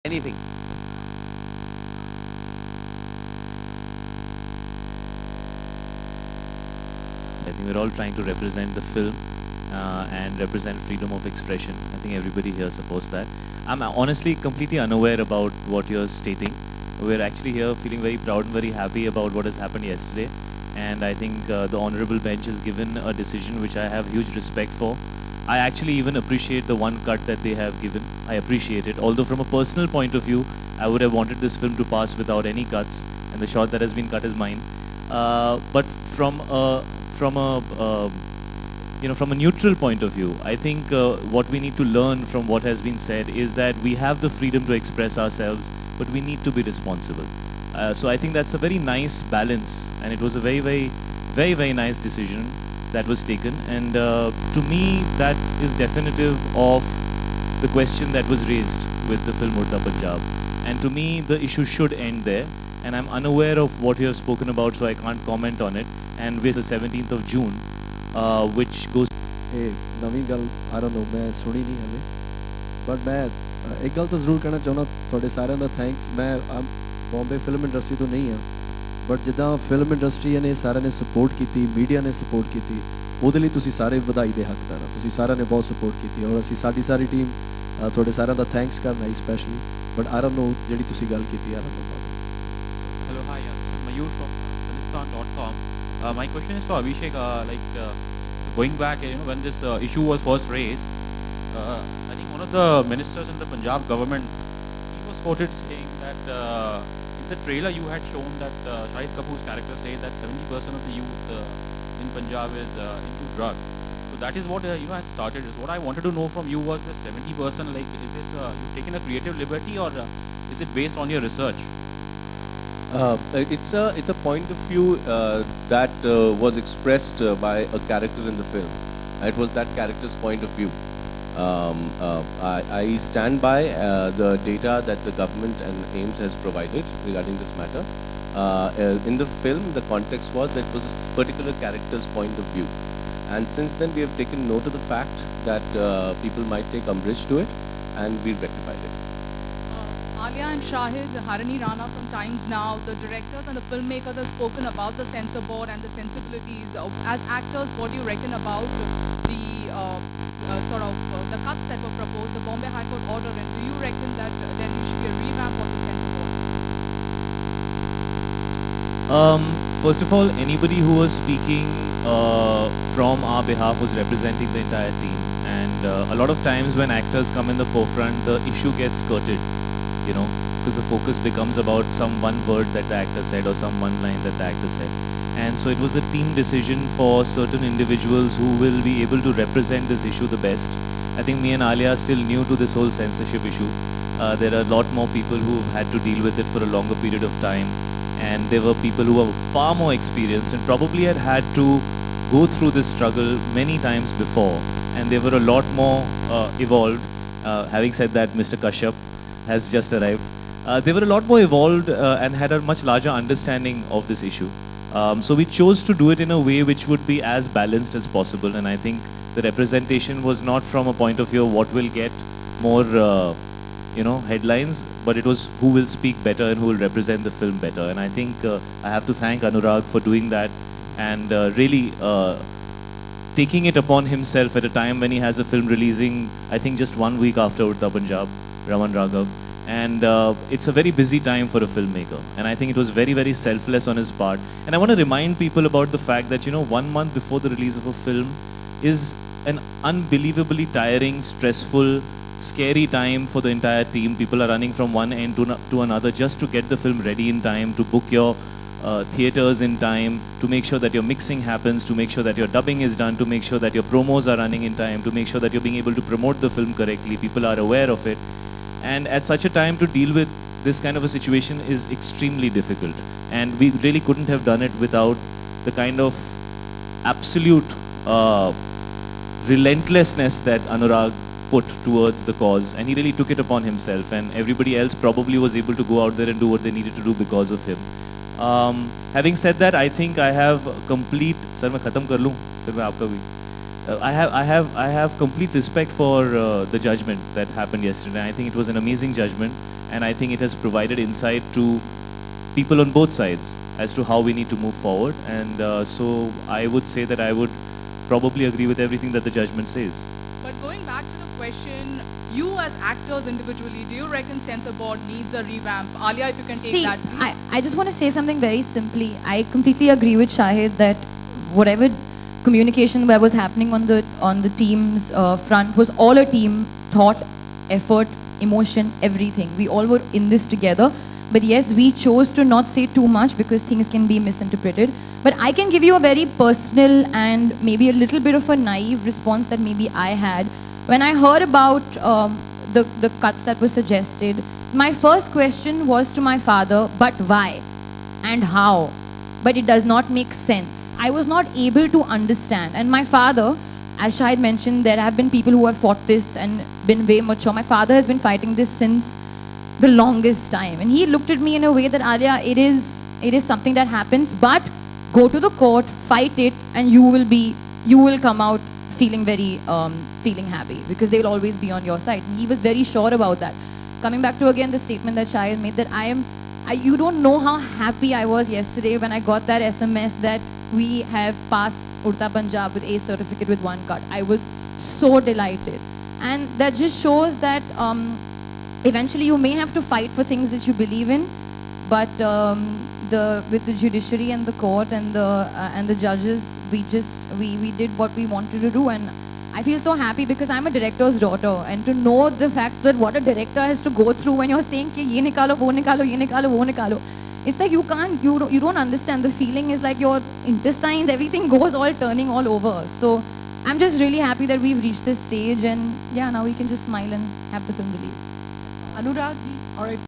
anything. I think we're all trying to represent the film and represent freedom of expression. I think everybody here supports that. I'm honestly completely unaware about what you're stating. We're actually here feeling very proud and very happy about what has happened yesterday. And I think the honorable bench has given a decision which I have huge respect for. I actually even appreciate the one cut that they have given. I appreciate it. Although from a personal point of view, I would have wanted this film to pass without any cuts, and the shot that has been cut is mine. But from a from a neutral point of view, I think what we need to learn from what has been said is that we have the freedom to express ourselves, but we need to be responsible. So I think that's a very nice balance, and it was a very nice decision that was taken. And to me, that is definitive of the question that was raised with the film Udta Punjab. And to me, the issue should end there. And I'm unaware of what you have spoken about, so I can't comment on it. And with the 17th of June, which goes. ਇਹ ਨਵੀਂ ਗੱਲ I don't know ਮੈਂ ਸੁਣੀ ਨਹੀਂ ਹਲੇ but ਮੈਂ ਇੱਕ ਗੱਲ ਤਾਂ ਜ਼ਰੂਰ ਕਹਿਣਾ ਚਾਹੁੰਦਾ ਤੁਹਾਡੇ ਸਾਰਿਆਂ ਦਾ ਥੈਂਕਸ ਮੈਂ ਬੰਬੇ ਫਿਲਮ ਇੰਡਸਟਰੀ ਤੋਂ ਨਹੀਂ ਹਾਂ ਬਟ ਜਿੱਦਾਂ ਫਿਲਮ ਇੰਡਸਟਰੀ ਨੇ ਸਾਰਿਆਂ ਨੇ ਸਪੋਰਟ ਕੀਤੀ ਮੀਡੀਆ ਨੇ ਸਪੋਰਟ ਕੀਤੀ ਉਹਦੇ ਲਈ ਤੁਸੀਂ ਸਾਰੇ ਵਧਾਈ ਦੇ ਹੱਕਦਾਰ ਹੋ ਤੁਸੀਂ ਸਾਰਿਆਂ ਨੇ ਬਹੁਤ ਸਪੋਰਟ ਕੀਤੀ ਔਰ ਅਸੀਂ ਸਾਡੀ ਸਾਰੀ ਟੀਮ ਤੁਹਾਡੇ ਸਾਰਿਆਂ ਦਾ ਥੈਂਕਸ ਕਰਨਾ ਹੈ specially but I don't know ਜਿਹੜੀ ਤੁਸੀਂ ਗੱਲ ਕੀਤੀ I don't know about it. Hello, hi, this is Mayur from Sinistan.com. My question is for Abhishek. Going back, when this issue was first raised, I think one of the ministers in the Punjab government, he was quoted saying that in the trailer you had shown that Shahid Kapoor's character said that 70% of the youth in Punjab is into drug. So that is what had started. What I wanted to know from you was this 70%. Like, is this you've taken a creative liberty or is it based on your research? It's a point of view that was expressed by a character in the film. It was that character's point of view. I stand by the data that the government and AIMS has provided regarding this matter. In the film, the context was that it was a particular character's point of view. And since then, we have taken note of the fact that people might take umbrage to it, and we rectified it. Alia and Shahid, Harini Rana from Times Now, the directors and the filmmakers have spoken about the censor board and the sensibilities. As actors, what do you reckon about the the cuts that were proposed, the Bombay High Court order, and do you reckon that there should be a revamp of the censor board? First of all, anybody who was speaking from our behalf was representing the entire team. And a lot of times when actors come in the forefront, the issue gets skirted. Because the focus becomes about some one word that the actor said or some one line that the actor said. And so it was a team decision for certain individuals who will be able to represent this issue the best. I think me and Alia are still new to this whole censorship issue. There are a lot more people who have had to deal with it for a longer period of time. And there were people who were far more experienced and probably had to go through this struggle many times before. And they were a lot more evolved. Having said that, Mr. Kashyap has just arrived. They were a lot more evolved and had a much larger understanding of this issue. So we chose to do it in a way which would be as balanced as possible. And I think the representation was not from a point of view of what will get more, headlines, but it was who will speak better and who will represent the film better. And I think I have to thank Anurag for doing that and really taking it upon himself at a time when he has a film releasing, I think just 1 week after Udta Punjab, Raman Raghav. And it's a very busy time for a filmmaker. And I think it was very selfless on his part. And I want to remind people about the fact that, 1 month before the release of a film is an unbelievably tiring, stressful, scary time for the entire team. People are running from one end to another just to get the film ready in time, to book your theaters in time, to make sure that your mixing happens, to make sure that your dubbing is done, to make sure that your promos are running in time, to make sure that you're being able to promote the film correctly. People are aware of it. And at such a time to deal with this kind of a situation is extremely difficult. And we really couldn't have done it without the kind of absolute relentlessness that Anurag put towards the cause. And he really took it upon himself. And everybody else probably was able to go out there and do what they needed to do because of him. Having said that, I think I have complete... Sir, मैं खत्म कर लूँ, फिर मैं आपका भी. I have complete respect for the judgment that happened yesterday. I think it was an amazing judgment. and I think it has provided insight to people on both sides as to how we need to move forward. And so I would say that I would probably agree with everything that the judgment says. But going back to the question, you as actors individually, do you reckon censor board needs a revamp? Alia, if you can take See, that, please. I just want to say something very simply. I completely agree with Shahid that whatever communication that was happening on the team's front was all a team thought, effort, emotion, everything. We all were in this together. But yes, we chose to not say too much because things can be misinterpreted. But I can give you a very personal and maybe a little bit of a naive response that maybe I had. When I heard about the cuts that were suggested, my first question was to my father, but why and how? But it does not make sense. I was not able to understand. And my father, as Shahid mentioned, there have been people who have fought this and been way mature. My father has been fighting this since the longest time. And he looked at me in a way that, Alia, it is something that happens, but go to the court, fight it, and you will come out feeling very, feeling happy because they'll always be on your side. And he was very sure about that. Coming back to again the statement that Shahid made, that you don't know how happy I was yesterday when I got that SMS that we have passed Udta Punjab with A certificate with 1 cut. I was so delighted. And that just shows that eventually you may have to fight for things that you believe in, but with the judiciary and the court and the judges, we did what we wanted to do. And I feel so happy because I'm a director's daughter, and to know the fact that what a director has to go through when you're saying ki ye nikalo, wo nikalo, ye nikalo, wo nikalo. It's like you don't understand. The feeling is like your intestines, everything goes all turning all over. So I'm just really happy that we've reached this stage, and yeah, now we can just smile and have the film release. Anurag ji. All right.